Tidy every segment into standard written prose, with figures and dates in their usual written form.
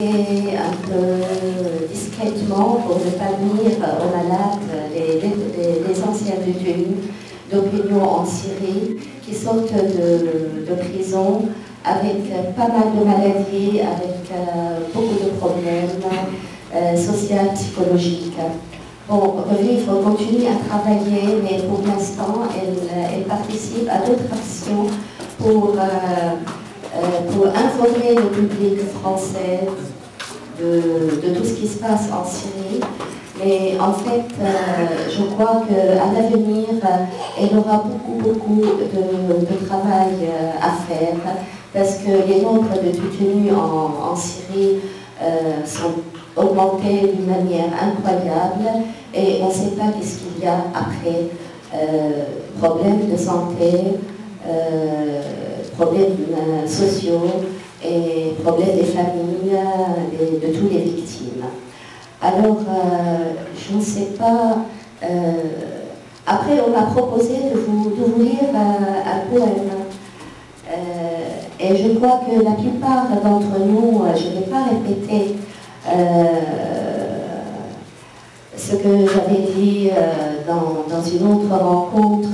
Et un peu discrètement, pour ne pas nuire aux malades, les anciens détenus d'opinion en Syrie qui sortent de prison avec pas mal de maladies, avec beaucoup de problèmes sociaux, psychologiques. Bon, Revivre continue à travailler, mais pour l'instant, elle participe à d'autres actions pour informer le public français de tout ce qui se passe en Syrie. Mais en fait, je crois qu'à l'avenir, elle aura beaucoup de travail à faire, parce que les nombres de détenus en Syrie sont augmentés d'une manière incroyable et on ne sait pas qu'est-ce qu'il y a après. Problèmes de santé, problèmes sociaux et problèmes des familles, de toutes les victimes. Alors, je ne sais pas. Après, on m'a proposé de vous lire un poème. Et je crois que la plupart d'entre nous, je ne vais pas répéter ce que j'avais dit dans une autre rencontre,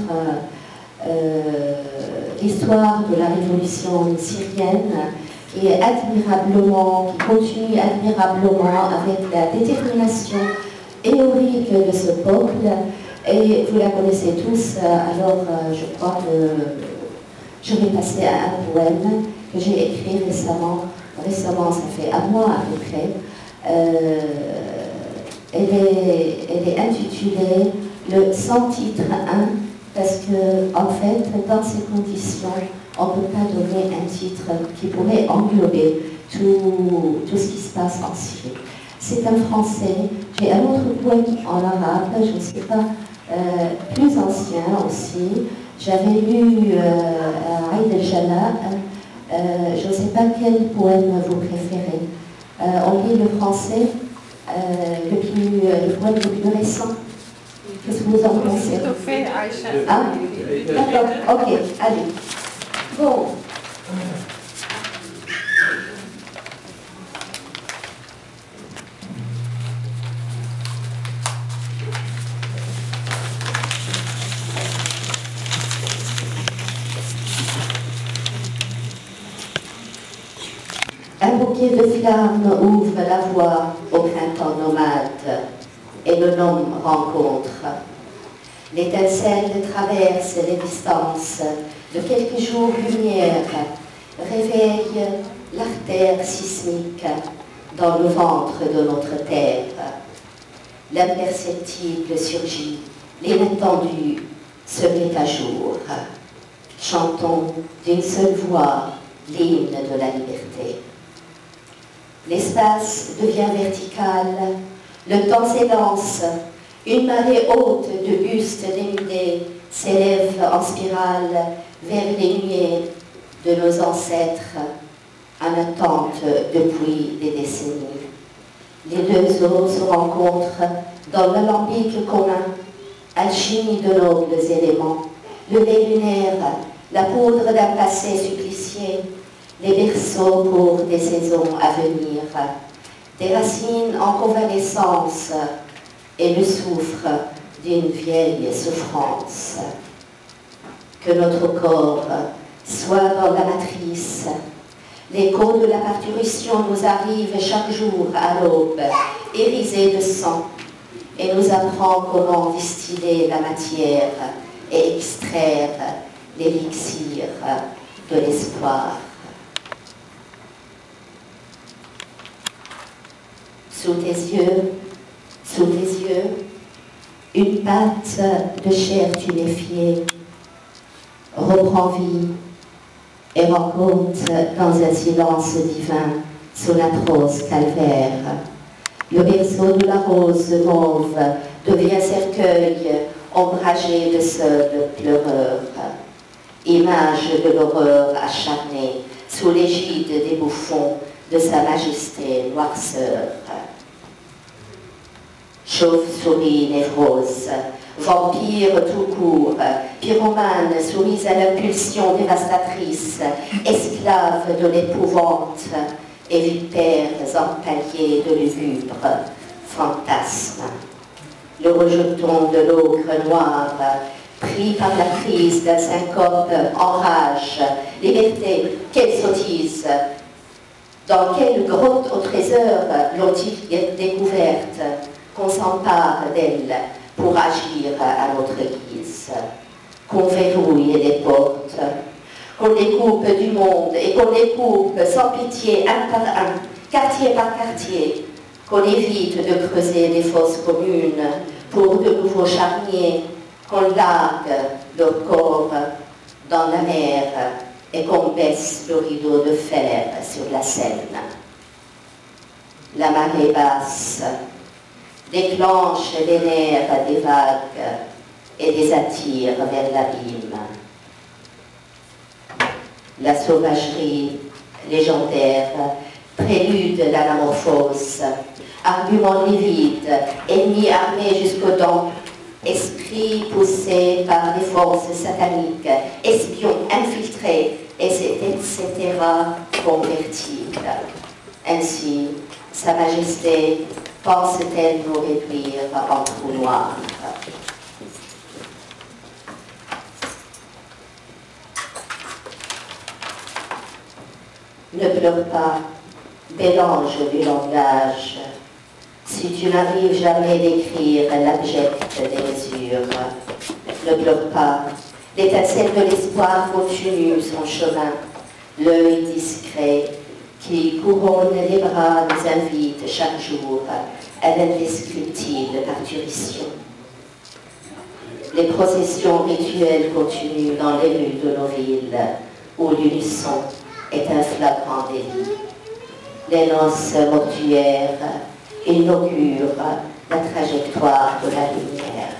l'histoire de la révolution syrienne, qui est admirablement, qui continue admirablement avec la détermination héroïque de ce peuple, et vous la connaissez tous, alors je crois que je vais passer à un poème que j'ai écrit récemment, ça fait un mois à peu près. Elle est intitulée le sans titre 1, parce que en fait, dans ces conditions, on ne peut pas donner un titre qui pourrait englober tout ce qui se passe en Syrie. C'est un français. J'ai un autre poème en arabe, je ne sais pas, plus ancien aussi. J'avais lu Aïd el-Jala. Je ne sais pas quel poème vous préférez. On lit le français, le poème le plus récent. Qu'est-ce que vous en pensez? Ah, d'accord, ok, allez. Bon. Un bouquet de flammes ouvre la voie au printemps nomade et le nom rencontre. L'étincelle traverse les distances de quelques jours-lumière, réveille l'artère sismique dans le ventre de notre terre. L'imperceptible surgit, l'inattendu se met à jour. Chantons d'une seule voix l'hymne de la liberté. L'espace devient vertical, le temps s'élance, une marée haute de bustes dénudés s'élève en spirale vers les nuées de nos ancêtres, en attente depuis des décennies. Les deux eaux se rencontrent dans l'alambic commun, alchimie de nobles éléments, le lait lunaire, la poudre d'un passé supplicié, les berceaux pour des saisons à venir, des racines en convalescence et le souffle d'une vieille souffrance. Que notre corps soit dans la matrice. L'écho de la parturition nous arrive chaque jour à l'aube, irisé de sang, et nous apprend comment distiller la matière et extraire l'élixir de l'espoir. Sous tes yeux, une pâte de chair tuméfiée reprend vie et rencontre dans un silence divin son atroce calvaire. Le berceau de la rose mauve devient cercueil ombragé de seuls pleureurs, image de l'horreur acharnée sous l'égide des bouffons de sa majesté noirceur. Chauve-souris névrose, vampire tout court, pyromane soumise à l'impulsion dévastatrice, esclave de l'épouvante, et vipères empaillées de lugubres fantasmes. Le rejeton de l'ocre noir, pris par la crise d'un syncope en rage. Liberté, quelle sottise! Dans quelle grotte au trésor l'ont-ils découverte, qu'on s'empare d'elle pour agir à notre guise, qu'on verrouille les portes, qu'on les coupe du monde et qu'on les coupe sans pitié un par un, quartier par quartier, qu'on évite de creuser des fosses communes pour de nouveaux charniers, qu'on largue leur corps dans la mer et qu'on baisse le rideau de fer sur la Seine. La marée basse déclenche les nerfs des vagues et les attire vers l'abîme. La sauvagerie légendaire prélude l'anamorphose, argument livide, ennemi armé jusqu'aux dents, esprit poussé par les forces sataniques, espion infiltré, etc. convertible. Ainsi, Sa Majesté pense-t-elle nous réduire en trou noir? Ne pleure pas, bel ange du langage, si tu n'arrives jamais d'écrire l'abjecte des mesures. Ne pleure pas, l'étincelle de l'espoir continue son chemin, l'œil discret qui couronne les bras nous invite chaque jour à l'indescriptible parturition. Les processions rituelles continuent dans les rues de nos villes, où l'unisson est un flagrant délit. Les noces mortuaires inaugurent la trajectoire de la lumière.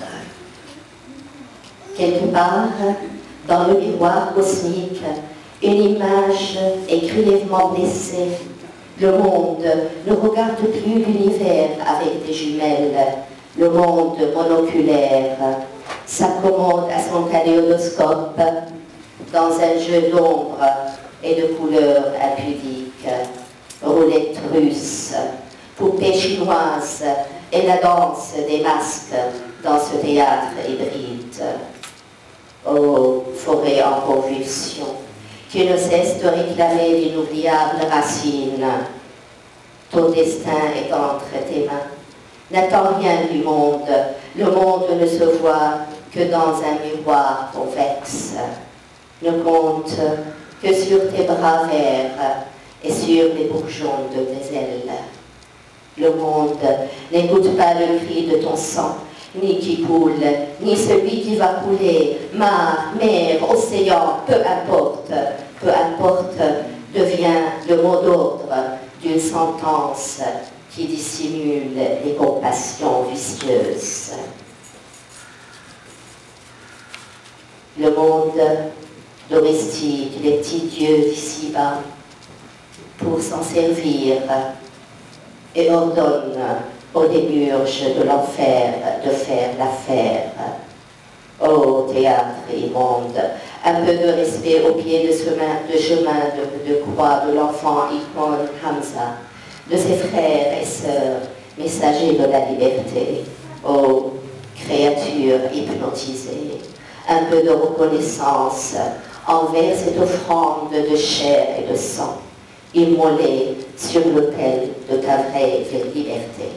Quelque part, dans le miroir cosmique, une image est grièvement blessée. Le monde ne regarde plus l'univers avec des jumelles. Le monde monoculaire s'accommode à son kaléidoscope dans un jeu d'ombre et de couleurs impudiques. Roulette russe, poupée chinoise et la danse des masques dans ce théâtre hybride. Ô forêt en convulsion, qui ne cesse de réclamer l'inoubliable racine, ton destin est entre tes mains. N'attends rien du monde, le monde ne se voit que dans un miroir convexe. Ne compte que sur tes bras verts et sur les bourgeons de tes ailes. Le monde n'écoute pas le cri de ton sang, ni qui coule, ni celui qui va couler. Mare, mer, océan, peu importe, devient le mot d'ordre d'une sentence qui dissimule les compassions vicieuses. Le monde domestique les petits dieux d'ici-bas pour s'en servir et ordonne aux démiurges de l'enfer de faire l'affaire. Ô théâtre immonde, un peu de respect au pied de chemin de croix de l'enfant icône Hamza, de ses frères et sœurs, messagers de la liberté. Ô créature hypnotisée, un peu de reconnaissance envers cette offrande de chair et de sang, immolée sur l'autel de ta vraie liberté.